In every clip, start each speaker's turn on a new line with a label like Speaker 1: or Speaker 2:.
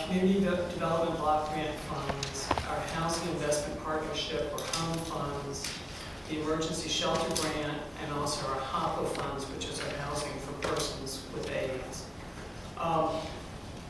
Speaker 1: community development block grant funds, our housing investment partnership or home funds, the emergency shelter grant, and also our HOPA funds, which is our housing for persons with AIDS.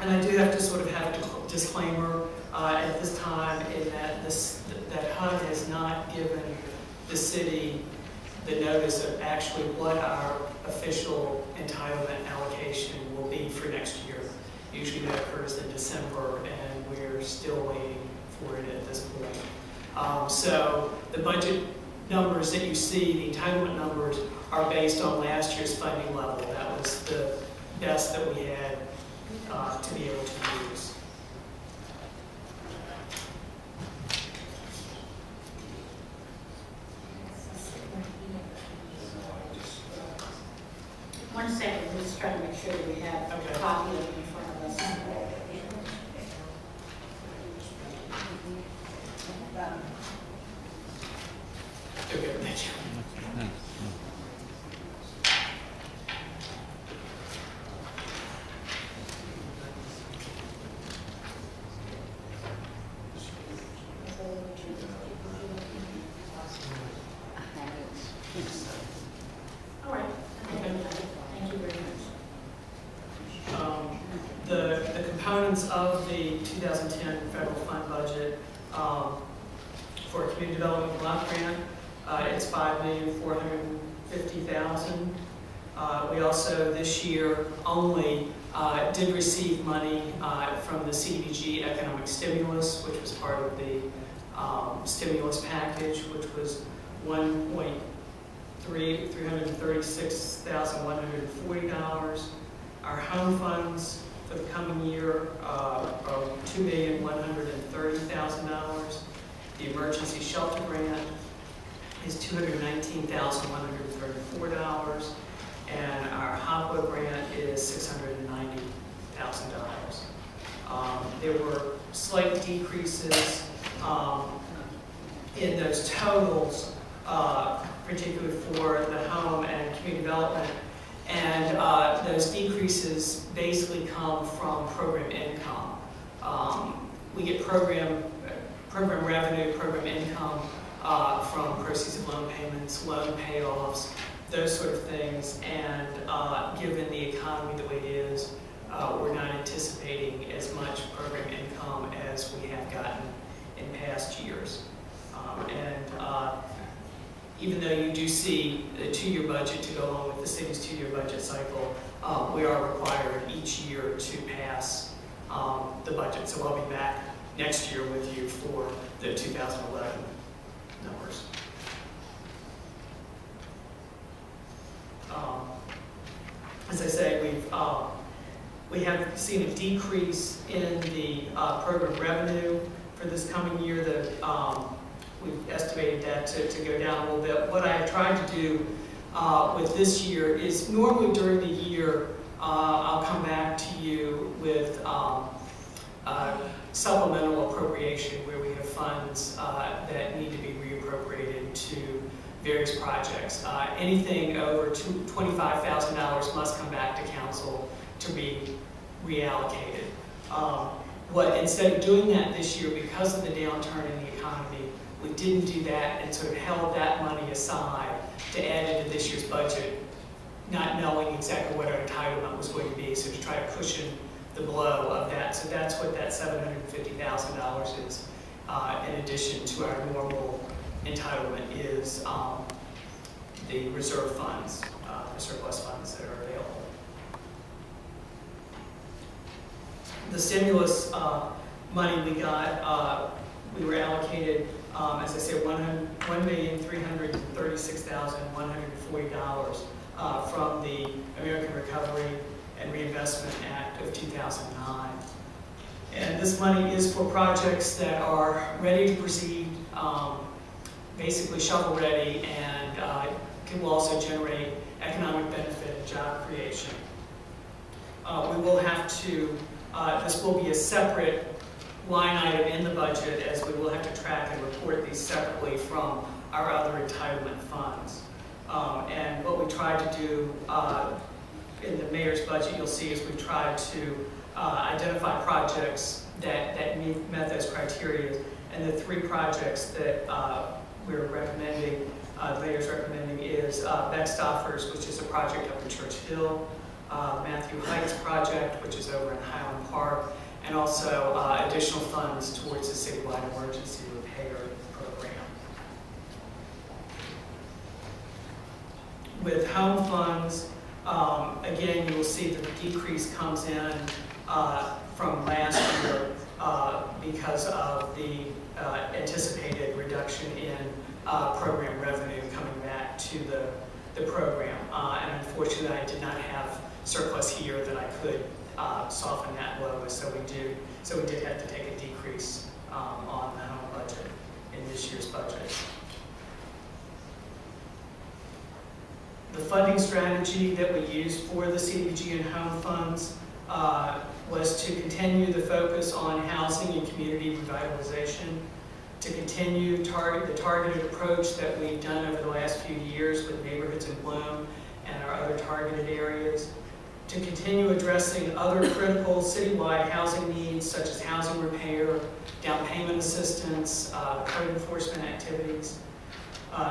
Speaker 1: And I do have to sort of have a disclaimer at this time in that that HUD has not given the city the notice of actually what our official entitlement allocation will be for next year. Usually that occurs in December, and we're still waiting for it at this point. So the budget numbers that you see, the entitlement numbers, are based on last year's funding level. That was the best that we had to be able to use.
Speaker 2: One second, we're just trying to make sure that we have a copy of it in front of us.
Speaker 1: Okay, thank you.
Speaker 2: All right. Thank you very much.
Speaker 1: The components of the 2010 federal fund budget for a community development block grant, it's $5,450,000. We also this year only did receive money from the CDBG economic stimulus, which was part of the stimulus package, which was $336,140. Our home funds for the coming year are $2,130,000. The emergency shelter grant is $219,134, and our HOPA grant is $690,000. There were slight decreases in those totals, particularly for the home and community development, and those decreases basically come from program income. We get program revenue, program income from proceeds of loan payments, loan payoffs, those sort of things, and given the economy the way it is, we're not anticipating as much program income as we have gotten in past years. Even though you do see the two-year budget to go along with the city's two-year budget cycle, we are required each year to pass the budget. So I'll be back next year with you for the 2011 numbers. As I say, we have seen a decrease in the program revenue for this coming year. We've estimated that to go down a little bit. What I have tried to do with this year is normally during the year, I'll come back to you with supplemental appropriation where we have funds that need to be reappropriated to various projects. Anything over $25,000 must come back to council to be reallocated. Instead of doing that this year, because of the downturn in the economy, we didn't do that and sort of held that money aside to add into this year's budget, not knowing exactly what our entitlement was going to be, so to try to cushion the blow of that. So that's what that $750,000 is, in addition to our normal entitlement, is the reserve funds, the surplus funds that are available. The stimulus money we got, we were allocated, as I said, $1,336,140 from the American Recovery and Reinvestment Act of 2009. And this money is for projects that are ready to proceed, basically shovel ready, and will also generate economic benefit and job creation. We will have to, this will be a separate line item in the budget, as we will have to track and report these separately from our other entitlement funds. And what we tried to do in the mayor's budget, you'll see, is we tried to identify projects that met those criteria. And the 3 projects that we're recommending, the mayor's recommending, is Beckstoffers, which is a project up in Church Hill, Matthew Heights project, which is over in Highland Park, and also additional funds towards the citywide emergency repair program. With home funds, again, you will see that the decrease comes in from last year because of the anticipated reduction in program revenue coming back to the program. And unfortunately, I did not have surplus here that I could soften that blow, so we did have to take a decrease on the home budget in this year's budget. The funding strategy that we used for the CDBG and home funds was to continue the focus on housing and community revitalization, to continue the targeted approach that we've done over the last few years with Neighborhoods in Bloom and our other targeted areas, to continue addressing other critical citywide housing needs such as housing repair, down payment assistance, code enforcement activities,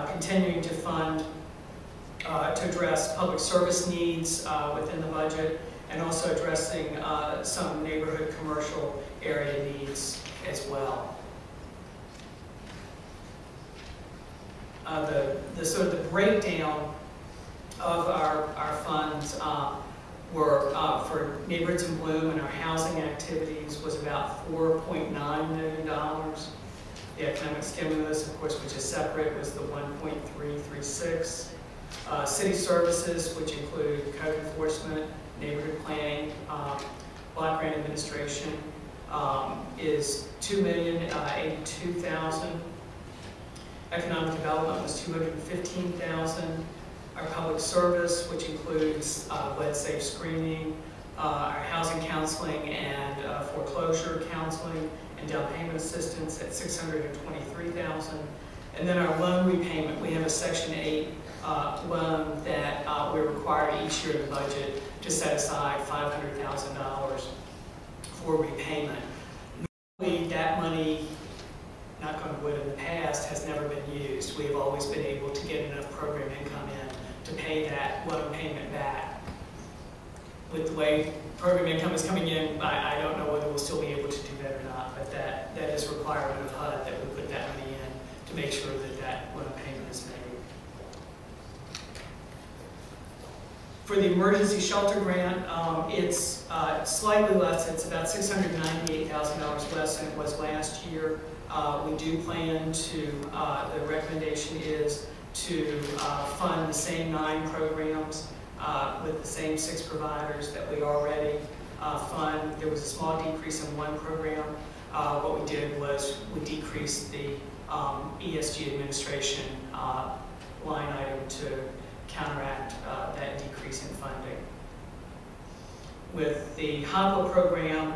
Speaker 1: continuing to fund to address public service needs within the budget, and also addressing some neighborhood commercial area needs as well. The sort of the breakdown of our funds were for Neighborhoods in Bloom and our housing activities was about $4.9 million. The economic stimulus, of course, which is separate, was the 1.336. City services, which include code enforcement, neighborhood planning, block grant administration, is $2,082,000. Economic development was $215,000. Our public service, which includes lead safe screening, our housing counseling and foreclosure counseling and down payment assistance at $623,000. And then our loan repayment, we have a Section 8 loan that we're required each year in the budget to set aside $500,000 for repayment. Normally, that money, knock on wood, in the past has never been used. We have always been able to get enough program income in to pay that loan payment back. With the way program income is coming in, I don't know whether we'll still be able to do that or not, but that is a requirement of HUD that we put that money in to make sure that that loan payment is made. For the emergency shelter grant, it's slightly less. It's about $698,000 less than it was last year. We do plan to, the recommendation is to fund the same 9 programs with the same 6 providers that we already fund. There was a small decrease in one program. What we did was we decreased the ESG administration line item to counteract that decrease in funding. With the HOPLA program,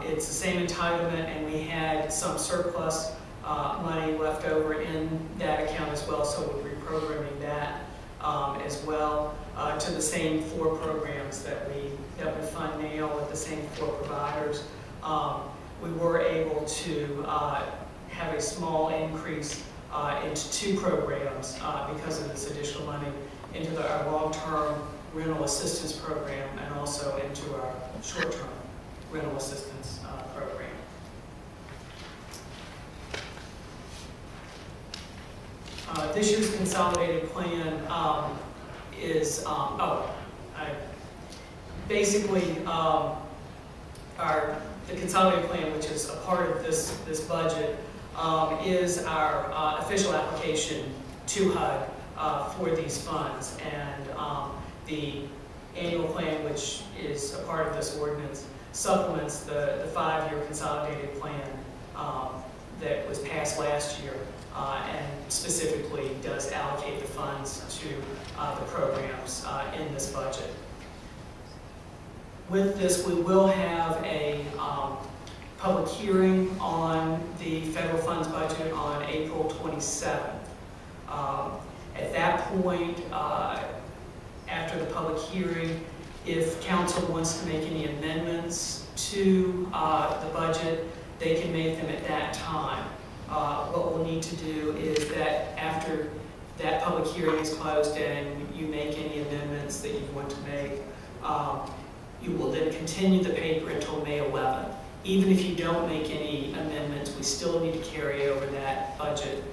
Speaker 1: it's the same entitlement, and we had some surplus money left over in that account as well, so we're reprogramming that as well to the same 4 programs that we fund now with the same 4 providers. We were able to have a small increase into 2 programs because of this additional money into our long-term rental assistance program and also into our short-term rental assistance program. This year's consolidated plan is, basically the consolidated plan, which is a part of this budget, is our official application to HUD for these funds. And the annual plan, which is a part of this ordinance, supplements the 5-year consolidated plan that was passed last year and specifically does allocate the funds to the programs in this budget. With this, we will have a public hearing on the federal funds budget on April 27th. At that point, after the public hearing, if council wants to make any amendments to the budget, they can make them at that time. What we'll need to do is that after that public hearing is closed and you make any amendments that you want to make, you will then continue the paper until May 11th. Even if you don't make any amendments, we still need to carry over that budget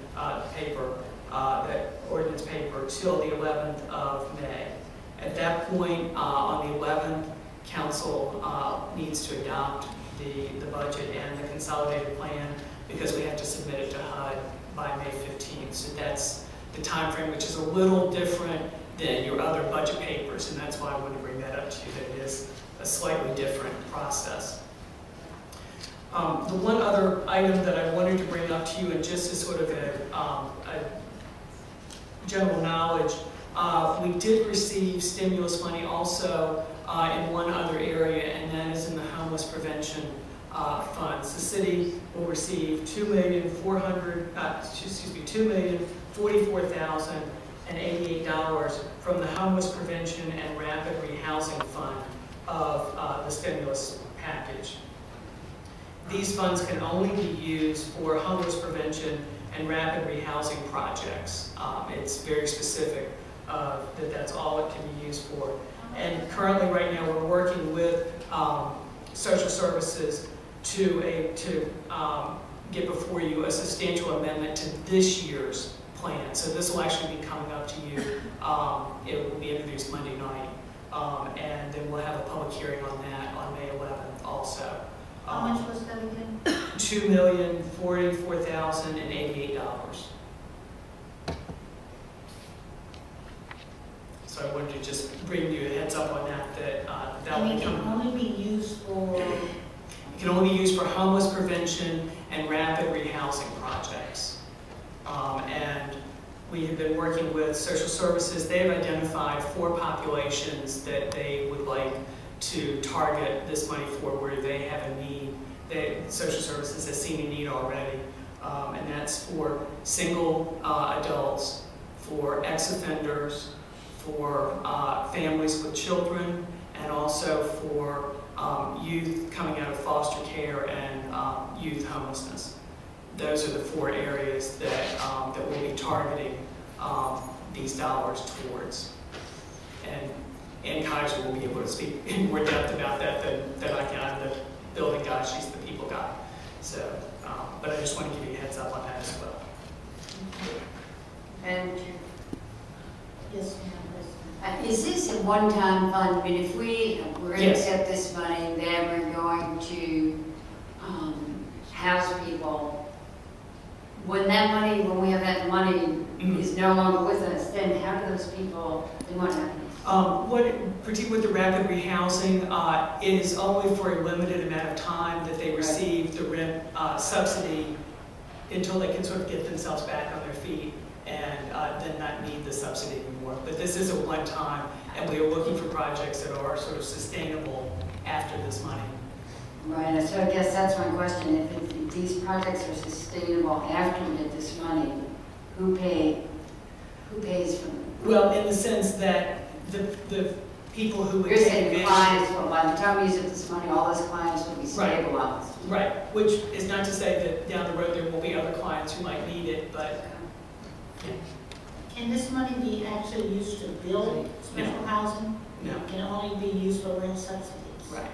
Speaker 1: paper, that ordinance paper, till the 11th of May. At that point, on the 11th, Council needs to adopt the budget and the consolidated plan, because we have to submit it to HUD by May 15th. So that's the time frame, which is a little different than your other budget papers, and that's why I wanted to bring that up to you, that it is a slightly different process. The one other item that I wanted to bring up to you, and just as sort of a general knowledge, we did receive stimulus money also in one other area, and that is in the homeless prevention funds. The city will receive $2,044,088 from the Homeless Prevention and Rapid Rehousing Fund of the stimulus package. These funds can only be used for homeless prevention and rapid rehousing projects. It's very specific that that's all it can be used for. And currently, right now, we're working with social services to get before you a substantial amendment to this year's plan. So this will actually be coming up to you. It will be introduced Monday night. And then we'll have a public hearing on that on May 11th also.
Speaker 2: How much was that again?
Speaker 1: $2,044,088. So I wanted to just bring you a heads up on that. That
Speaker 2: and it can only be used for.
Speaker 1: It can only be used for homeless prevention and rapid rehousing projects. And we have been working with social services. They've identified 4 populations that they would like to target this money for, where they have a need. Social services has seen a need already, and that's for single adults, for ex-offenders, for families with children, and also for youth coming out of foster care and youth homelessness. Those are the 4 areas that we'll be targeting these dollars towards. And Kaiser will be able to speak in more depth about that than I can. I'm the building guy, she's the people guy. So, but I just want to give you a heads up on that as well.
Speaker 3: And
Speaker 2: Yes,
Speaker 3: is this a one-time fund? I mean, if we're going to
Speaker 1: Yes.
Speaker 3: accept this money, then we're going to house people. When we have that money is no longer with us, then how do those people, then what happens?
Speaker 1: Particularly with the rapid rehousing, it is only for a limited amount of time that they receive the rent subsidy until they can sort of get themselves back on their feet and then not need the subsidy anymore. But this is a one-time, and we are looking for projects that are sort of sustainable after this money.
Speaker 3: Right, so I guess that's my question. If these projects are sustainable after we get this money, who pays for them?
Speaker 1: Well, in the sense that the people who would
Speaker 3: You're
Speaker 1: take
Speaker 3: saying
Speaker 1: advantage,
Speaker 3: clients, well, by the time we use this money, all those clients will be stabilized.
Speaker 1: right? Which is not to say that down the road there will be other clients who might need it, but yeah.
Speaker 2: Can this money be actually used to build special housing?
Speaker 1: No.
Speaker 2: It can only be used for rent subsidies?
Speaker 1: Right.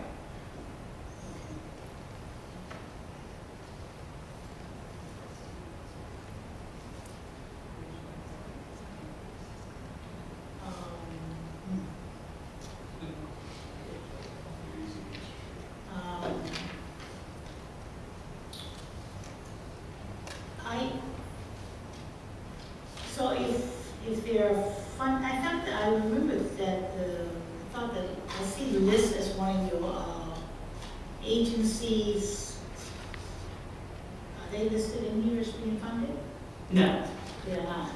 Speaker 2: So if there are fund, I remember that I see the list as one of your agencies. Are they listed in here as being funded?
Speaker 1: No.
Speaker 2: They're not.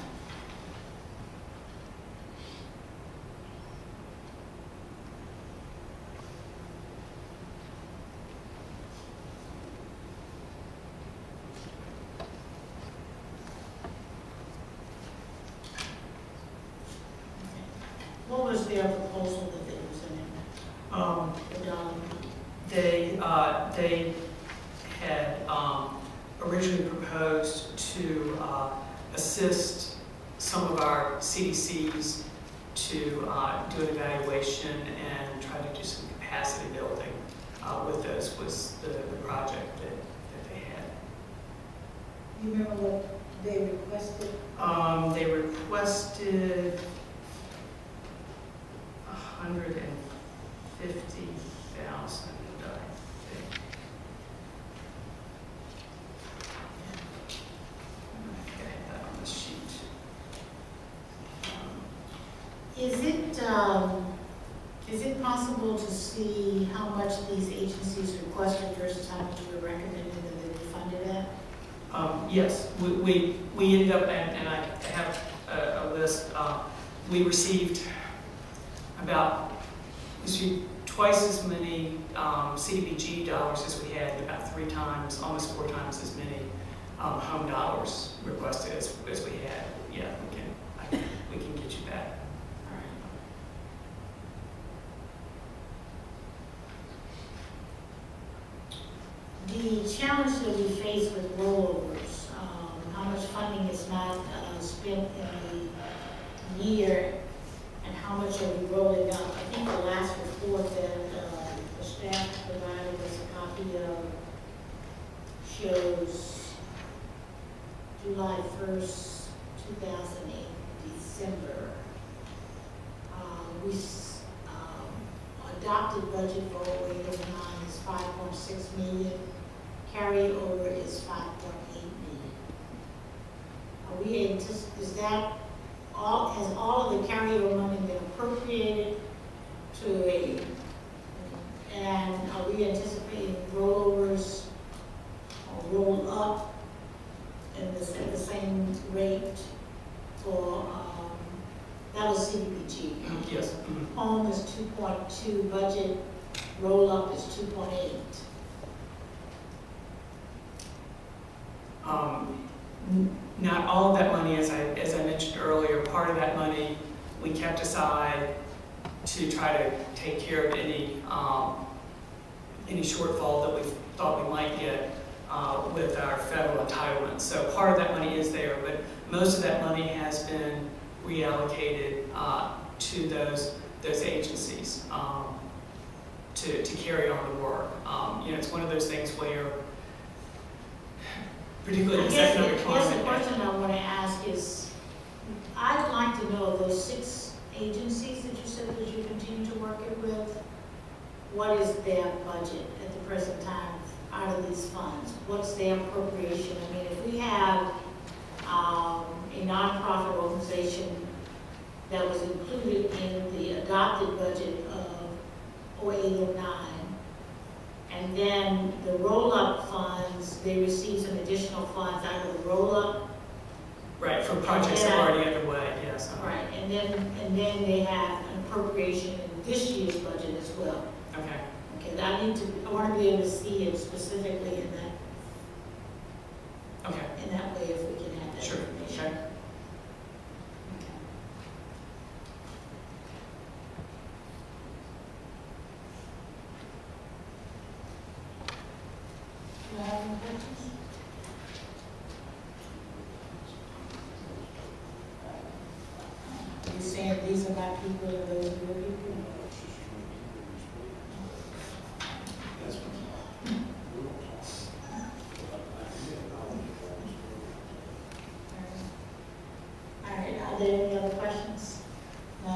Speaker 2: What was their proposal that they presented?
Speaker 1: They They had originally proposed to assist some of our CDCs to do an evaluation and try to do some capacity building with those was the project that they had.
Speaker 2: You remember what they requested?
Speaker 1: They requested 150,000, I think. I had that on the sheet.
Speaker 2: Is it possible to see how much these agencies requested versus how much we recommended that they be funded at?
Speaker 1: Yes, we ended up, and I have a list, we received twice as many CDBG dollars as we had, about 3 times, almost 4 times as many home dollars requested as we had. Yeah, we can get you that.
Speaker 2: The challenge that we face with rollovers, how much funding is not spent in the year, and how much are we rolling up? I think the last report that the staff provided us a copy of shows July 1st, 2008, December. We adopted budget for 0809 is 5.6 million. Carryover is 5.8 million. Are we is that all? Has all of the carryover money been appropriated to a? And are we anticipating rollovers or roll up at the same rate for? That was CDBG.
Speaker 1: Yes.
Speaker 2: Home is 2.2, budget roll up is 2.8.
Speaker 1: Not all of that money, as I mentioned earlier, part of that money we kept aside to try to take care of any shortfall that we thought we might get with our federal entitlements. So part of that money is there, but most of that money has been reallocated to those agencies to carry on the work. It's one of those things where, particularly in this economic climate.
Speaker 2: I guess the question I want to ask is, I'd like to know those 6 agencies that you said that you continue to work it with, what is their budget at the present time out of these funds? What's their appropriation? I mean, if we have a nonprofit organization that was included in the adopted budget of 0809, and then the roll-up funds, they receive some additional funds out of the roll-up.
Speaker 1: Right, for projects that are already underway, yes.
Speaker 2: Right, and then they have an appropriation in this year's budget as well.
Speaker 1: Okay.
Speaker 2: Okay, I want to be able to see it specifically in that.
Speaker 1: Okay.
Speaker 2: In that way, if we can have that
Speaker 1: Sure.
Speaker 2: information.
Speaker 1: Okay.
Speaker 2: Do you have any questions? You're saying these are not people and those are your people? All right, are there any other questions? No?